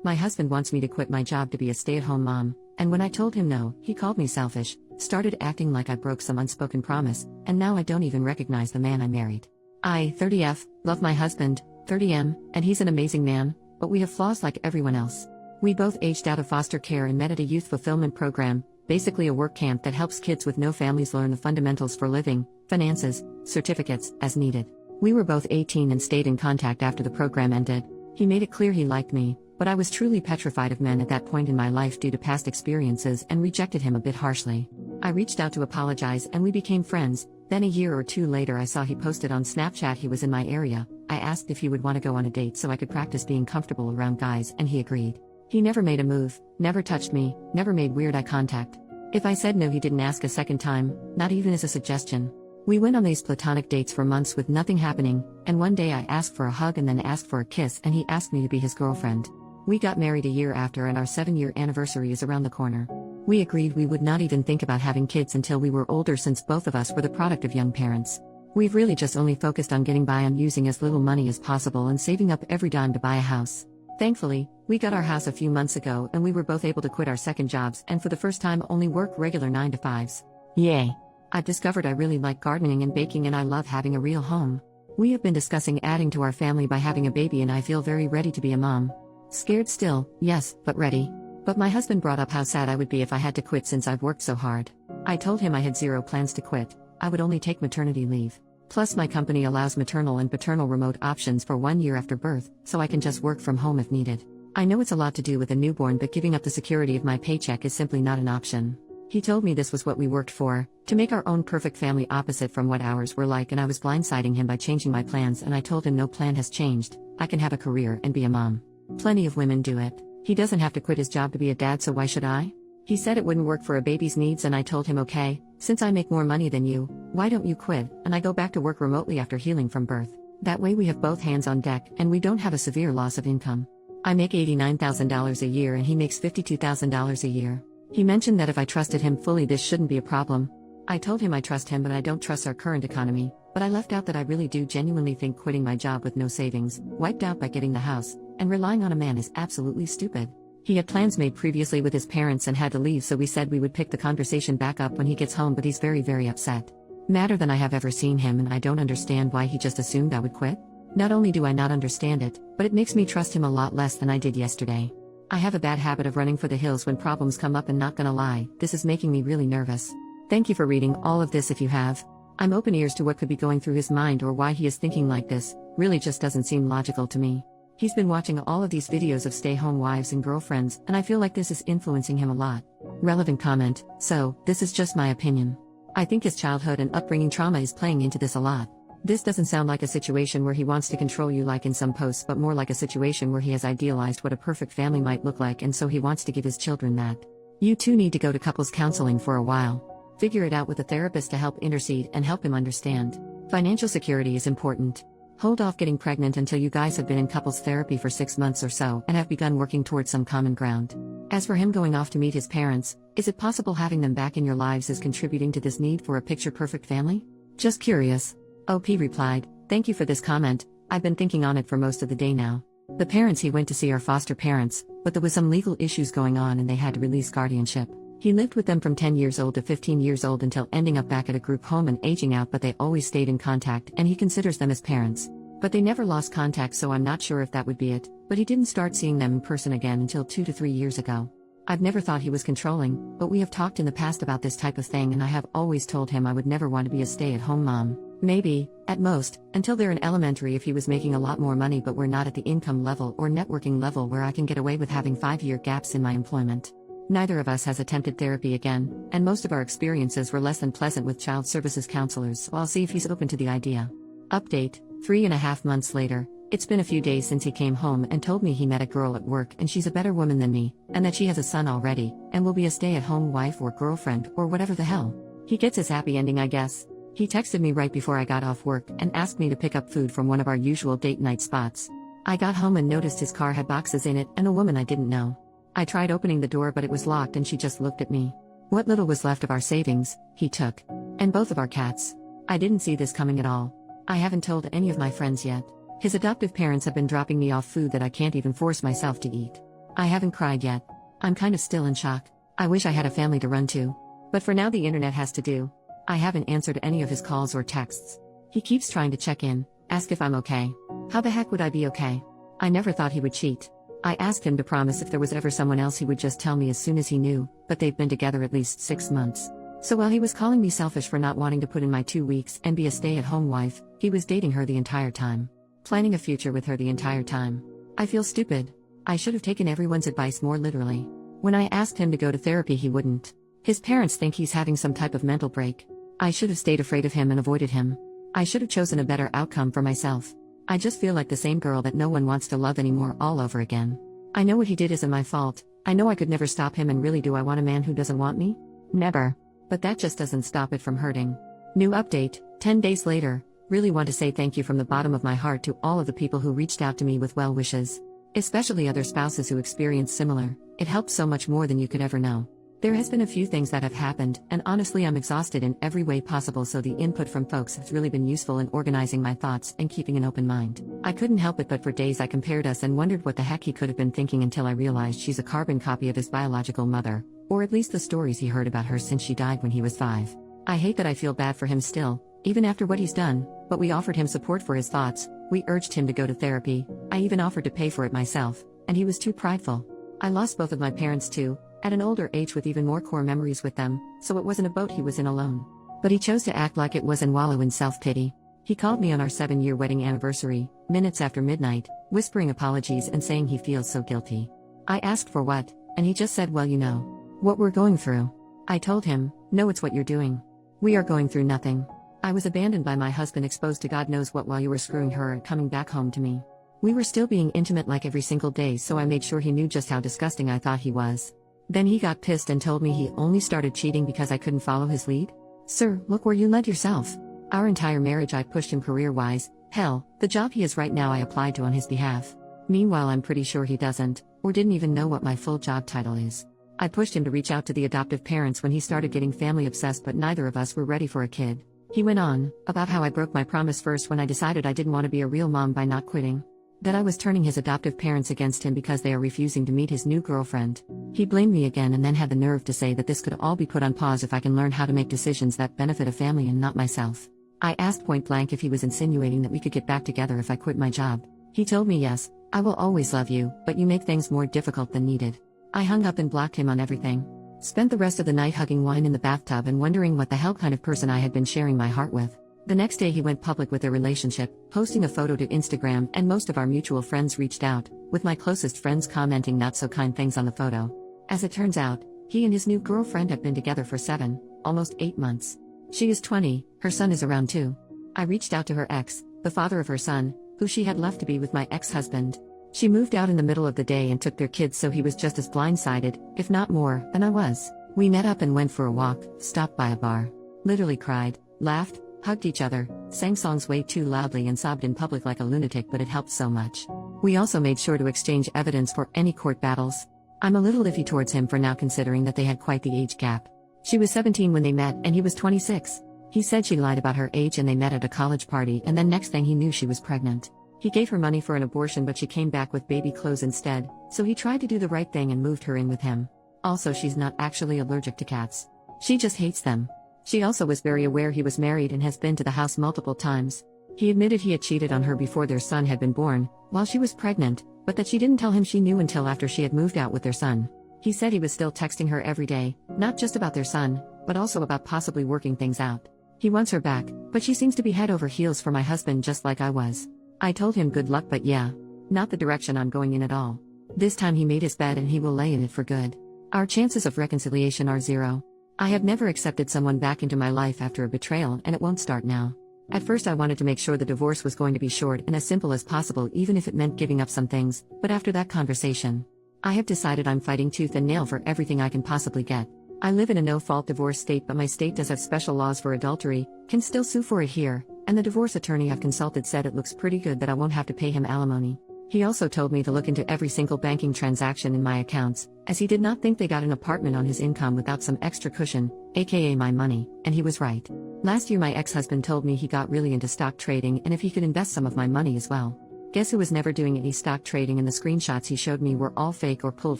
My husband wants me to quit my job to be a stay-at-home mom, and when I told him no, he called me selfish, started acting like I broke some unspoken promise, and now I don't even recognize the man I married. I, 30F, love my husband, 30M, and he's an amazing man, but we have flaws like everyone else. We both aged out of foster care and met at a youth fulfillment program, basically a work camp that helps kids with no families learn the fundamentals for living, finances, certificates, as needed. We were both 18 and stayed in contact after the program ended. He made it clear he liked me, but I was truly petrified of men at that point in my life due to past experiences and rejected him a bit harshly. I reached out to apologize and we became friends. Then a year or two later I saw he posted on Snapchat he was in my area. I asked if he would want to go on a date so I could practice being comfortable around guys and he agreed. He never made a move, never touched me, never made weird eye contact. If I said no he didn't ask a second time, not even as a suggestion. We went on these platonic dates for months with nothing happening, and one day I asked for a hug and then asked for a kiss and he asked me to be his girlfriend. We got married a year after and our 7-year anniversary is around the corner. We agreed we would not even think about having kids until we were older since both of us were the product of young parents. We've really just only focused on getting by on using as little money as possible and saving up every dime to buy a house. Thankfully, we got our house a few months ago and we were both able to quit our second jobs and for the first time only work regular 9-to-5s. Yay! I've discovered I really like gardening and baking and I love having a real home. We have been discussing adding to our family by having a baby and I feel very ready to be a mom. Scared still, yes, but ready. But my husband brought up how sad I would be if I had to quit since I've worked so hard. I told him I had zero plans to quit, I would only take maternity leave. Plus my company allows maternal and paternal remote options for 1 year after birth, so I can just work from home if needed. I know it's a lot to do with a newborn but giving up the security of my paycheck is simply not an option. He told me this was what we worked for, to make our own perfect family opposite from what ours were like and I was blindsiding him by changing my plans and I told him no plan has changed, I can have a career and be a mom. Plenty of women do it. He doesn't have to quit his job to be a dad so why should I? He said it wouldn't work for a baby's needs and I told him okay, since I make more money than you, why don't you quit and I go back to work remotely after healing from birth. That way we have both hands on deck and we don't have a severe loss of income. I make $89,000 a year and he makes $52,000 a year. He mentioned that if I trusted him fully this shouldn't be a problem. I told him I trust him but I don't trust our current economy, but I left out that I really do genuinely think quitting my job with no savings, wiped out by getting the house, and relying on a man is absolutely stupid. He had plans made previously with his parents and had to leave so we said we would pick the conversation back up when he gets home but he's very upset. Madder than I have ever seen him and I don't understand why he just assumed I would quit. Not only do I not understand it, but it makes me trust him a lot less than I did yesterday. I have a bad habit of running for the hills when problems come up and not gonna lie, this is making me really nervous. Thank you for reading all of this if you have. I'm open ears to what could be going through his mind or why he is thinking like this, really just doesn't seem logical to me. He's been watching all of these videos of stay-home wives and girlfriends and I feel like this is influencing him a lot. Relevant comment, so, this is just my opinion. I think his childhood and upbringing trauma is playing into this a lot. This doesn't sound like a situation where he wants to control you like in some posts but more like a situation where he has idealized what a perfect family might look like and so he wants to give his children that. You two need to go to couples counseling for a while. Figure it out with a therapist to help intercede and help him understand. Financial security is important. Hold off getting pregnant until you guys have been in couples therapy for 6 months or so and have begun working towards some common ground. As for him going off to meet his parents, is it possible having them back in your lives is contributing to this need for a picture-perfect family? Just curious. OP replied, thank you for this comment, I've been thinking on it for most of the day now. The parents he went to see are foster parents, but there was some legal issues going on and they had to release guardianship. He lived with them from 10 years old to 15 years old until ending up back at a group home and aging out but they always stayed in contact and he considers them as parents. But they never lost contact so I'm not sure if that would be it, but he didn't start seeing them in person again until 2 to 3 years ago. I've never thought he was controlling, but we have talked in the past about this type of thing and I have always told him I would never want to be a stay-at-home mom. Maybe, at most, until they're in elementary if he was making a lot more money but we're not at the income level or networking level where I can get away with having 5-year gaps in my employment. Neither of us has attempted therapy again, and most of our experiences were less than pleasant with child services counselors so I'll see if he's open to the idea. Update, 3.5 months later, it's been a few days since he came home and told me he met a girl at work and she's a better woman than me, and that she has a son already, and will be a stay-at-home wife or girlfriend or whatever the hell. He gets his happy ending I guess. He texted me right before I got off work and asked me to pick up food from one of our usual date night spots. I got home and noticed his car had boxes in it and a woman I didn't know. I tried opening the door but it was locked and she just looked at me. What little was left of our savings, he took. And both of our cats. I didn't see this coming at all. I haven't told any of my friends yet. His adoptive parents have been dropping me off food that I can't even force myself to eat. I haven't cried yet. I'm kind of still in shock. I wish I had a family to run to. But for now, the internet has to do. I haven't answered any of his calls or texts. He keeps trying to check in, ask if I'm okay. How the heck would I be okay? I never thought he would cheat. I asked him to promise if there was ever someone else he would just tell me as soon as he knew, but they've been together at least 6 months. So while he was calling me selfish for not wanting to put in my 2 weeks and be a stay-at-home wife, he was dating her the entire time. Planning a future with her the entire time. I feel stupid. I should have taken everyone's advice more literally. When I asked him to go to therapy, he wouldn't. His parents think he's having some type of mental break. I should have stayed afraid of him and avoided him. I should have chosen a better outcome for myself. I just feel like the same girl that no one wants to love anymore all over again. I know what he did isn't my fault. I know I could never stop him, and really, do I want a man who doesn't want me? Never. But that just doesn't stop it from hurting. New update, 10 days later. Really want to say thank you from the bottom of my heart to all of the people who reached out to me with well wishes. Especially other spouses who experienced similar. It helps so much more than you could ever know. There has been a few things that have happened, and honestly I'm exhausted in every way possible, so the input from folks has really been useful in organizing my thoughts and keeping an open mind. I couldn't help it, but for days I compared us and wondered what the heck he could have been thinking, until I realized she's a carbon copy of his biological mother, or at least the stories he heard about her since she died when he was 5. I hate that I feel bad for him still, even after what he's done, but we offered him support for his thoughts. We urged him to go to therapy. I even offered to pay for it myself, and he was too prideful. I lost both of my parents too, at an older age with even more core memories with them, so it wasn't a boat he was in alone. But he chose to act like it was and wallow in self-pity. He called me on our 7-year wedding anniversary, minutes after midnight, whispering apologies and saying he feels so guilty. I asked for what, and he just said, well, you know what we're going through. I told him, no, it's what you're doing. We are going through nothing. I was abandoned by my husband, exposed to God knows what while you were screwing her and coming back home to me. We were still being intimate like every single day, so I made sure he knew just how disgusting I thought he was. Then he got pissed and told me he only started cheating because I couldn't follow his lead. Sir, look where you led yourself. Our entire marriage I pushed him career-wise. Hell, the job he is right now I applied to on his behalf. Meanwhile I'm pretty sure he doesn't, or didn't even know what my full job title is. I pushed him to reach out to the adoptive parents when he started getting family obsessed, but neither of us were ready for a kid. He went on about how I broke my promise first when I decided I didn't want to be a real mom by not quitting. That I was turning his adoptive parents against him because they are refusing to meet his new girlfriend. He blamed me again and then had the nerve to say that this could all be put on pause if I can learn how to make decisions that benefit a family and not myself. I asked point blank if he was insinuating that we could get back together if I quit my job. He told me, yes, I will always love you, but you make things more difficult than needed. I hung up and blocked him on everything. Spent the rest of the night hugging wine in the bathtub and wondering what the hell kind of person I had been sharing my heart with. The next day he went public with their relationship, posting a photo to Instagram, and most of our mutual friends reached out, with my closest friends commenting not so kind things on the photo. As it turns out, he and his new girlfriend have been together for 7, almost 8 months. She is 20, her son is around 2. I reached out to her ex, the father of her son, who she had left to be with my ex-husband. She moved out in the middle of the day and took their kids, so he was just as blindsided, if not more, than I was. We met up and went for a walk, stopped by a bar. Literally cried, laughed, hugged each other, sang songs way too loudly and sobbed in public like a lunatic, but it helped so much. We also made sure to exchange evidence for any court battles. I'm a little iffy towards him for now, considering that they had quite the age gap. She was 17 when they met and he was 26. He said she lied about her age and they met at a college party, and then next thing he knew she was pregnant. He gave her money for an abortion, but she came back with baby clothes instead, so he tried to do the right thing and moved her in with him. Also, she's not actually allergic to cats. She just hates them. She also was very aware he was married and has been to the house multiple times. He admitted he had cheated on her before their son had been born, while she was pregnant, but that she didn't tell him she knew until after she had moved out with their son. He said he was still texting her every day, not just about their son, but also about possibly working things out. He wants her back, but she seems to be head over heels for my husband, just like I was. I told him good luck, but yeah, not the direction I'm going in at all. This time he made his bed and he will lay in it for good. Our chances of reconciliation are 0. I have never accepted someone back into my life after a betrayal, and it won't start now. At first I wanted to make sure the divorce was going to be short and as simple as possible, even if it meant giving up some things, but after that conversation, I have decided I'm fighting tooth and nail for everything I can possibly get. I live in a no-fault divorce state, but my state does have special laws for adultery, can still sue for it here, and the divorce attorney I've consulted said it looks pretty good that I won't have to pay him alimony. He also told me to look into every single banking transaction in my accounts, as he did not think they got an apartment on his income without some extra cushion, aka my money, and he was right. Last year my ex-husband told me he got really into stock trading and if he could invest some of my money as well. Guess who was never doing any stock trading, and the screenshots he showed me were all fake or pulled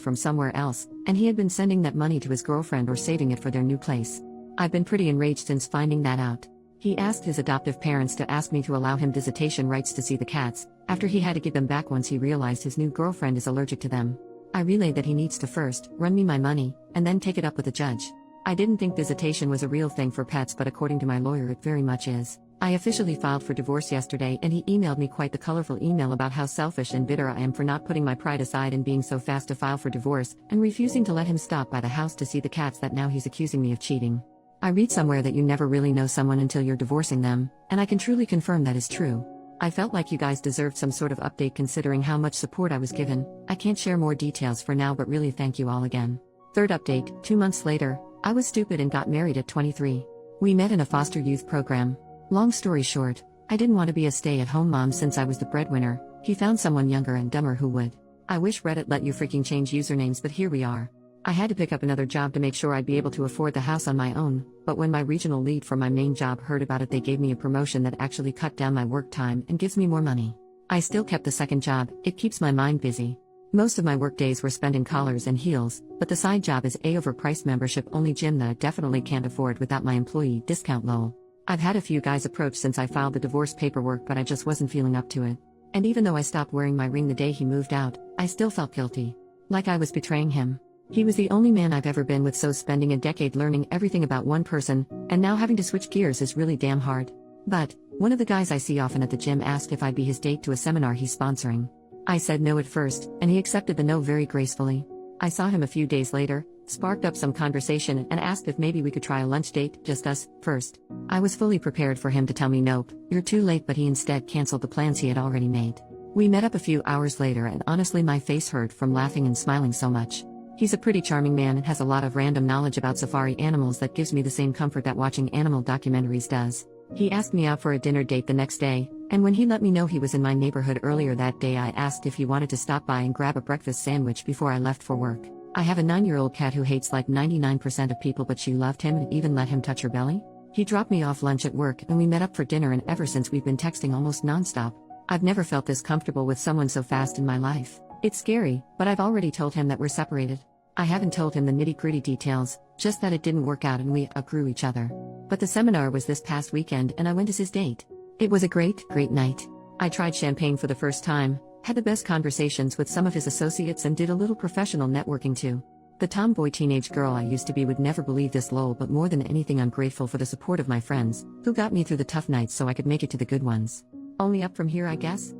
from somewhere else, and he had been sending that money to his girlfriend or saving it for their new place. I've been pretty enraged since finding that out. He asked his adoptive parents to ask me to allow him visitation rights to see the cats, after he had to give them back once he realized his new girlfriend is allergic to them. I relayed that he needs to first run me my money, and then take it up with the judge. I didn't think visitation was a real thing for pets, but according to my lawyer it very much is. I officially filed for divorce yesterday, and he emailed me quite the colorful email about how selfish and bitter I am for not putting my pride aside and being so fast to file for divorce, and refusing to let him stop by the house to see the cats that now he's accusing me of cheating. I read somewhere that you never really know someone until you're divorcing them, and I can truly confirm that is true. I felt like you guys deserved some sort of update considering how much support I was given. I can't share more details for now, but really thank you all again. Third update, 2 months later, I was stupid and got married at 23. We met in a foster youth program. Long story short, I didn't want to be a stay-at-home mom since I was the breadwinner. He found someone younger and dumber who would. I wish Reddit let you freaking change usernames, but here we are. I had to pick up another job to make sure I'd be able to afford the house on my own, but when my regional lead for my main job heard about it, they gave me a promotion that actually cut down my work time and gives me more money. I still kept the second job. It keeps my mind busy. Most of my work days were spent in collars and heels, but the side job is a overpriced membership only gym that I definitely can't afford without my employee discount lol. I've had a few guys approach since I filed the divorce paperwork, but I just wasn't feeling up to it. And even though I stopped wearing my ring the day he moved out, I still felt guilty. Like I was betraying him. He was the only man I've ever been with, so spending a decade learning everything about one person, and now having to switch gears is really damn hard. But, one of the guys I see often at the gym asked if I'd be his date to a seminar he's sponsoring. I said no at first, and he accepted the no very gracefully. I saw him a few days later, sparked up some conversation, and asked if maybe we could try a lunch date, just us, first. I was fully prepared for him to tell me nope, you're too late, but he instead canceled the plans he had already made. We met up a few hours later, and honestly my face hurt from laughing and smiling so much. He's a pretty charming man and has a lot of random knowledge about safari animals that gives me the same comfort that watching animal documentaries does. He asked me out for a dinner date the next day, and when he let me know he was in my neighborhood earlier that day, I asked if he wanted to stop by and grab a breakfast sandwich before I left for work. I have a 9-year-old cat who hates like 99% of people, but she loved him and even let him touch her belly. He dropped me off lunch at work and we met up for dinner, and ever since we've been texting almost nonstop. I've never felt this comfortable with someone so fast in my life. It's scary, but I've already told him that we're separated. I haven't told him the nitty-gritty details, just that it didn't work out and we outgrew each other. But the seminar was this past weekend and I went as his date. It was a great night. I tried champagne for the first time, had the best conversations with some of his associates, and did a little professional networking too. The tomboy teenage girl I used to be would never believe this lol, but more than anything I'm grateful for the support of my friends, who got me through the tough nights so I could make it to the good ones. Only up from here, I guess.